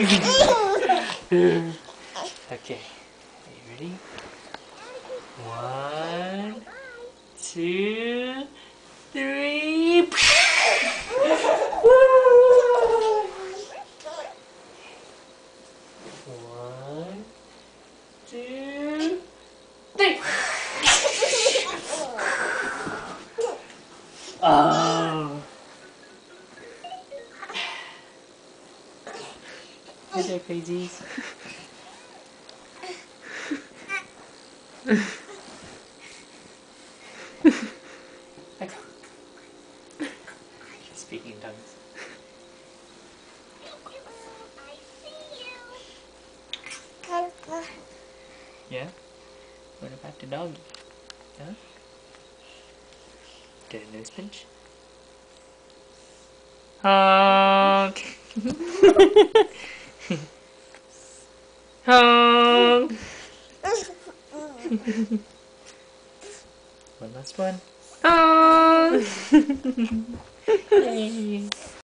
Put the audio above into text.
Okay, are you ready? 1, 2, 3. One, 2, 3. Oh. Hi there, crazies. Speaking in tongues. Yeah? What about the doggy? Huh? Get a nose pinch? Honk! Honk! One last one. Honk! Yay!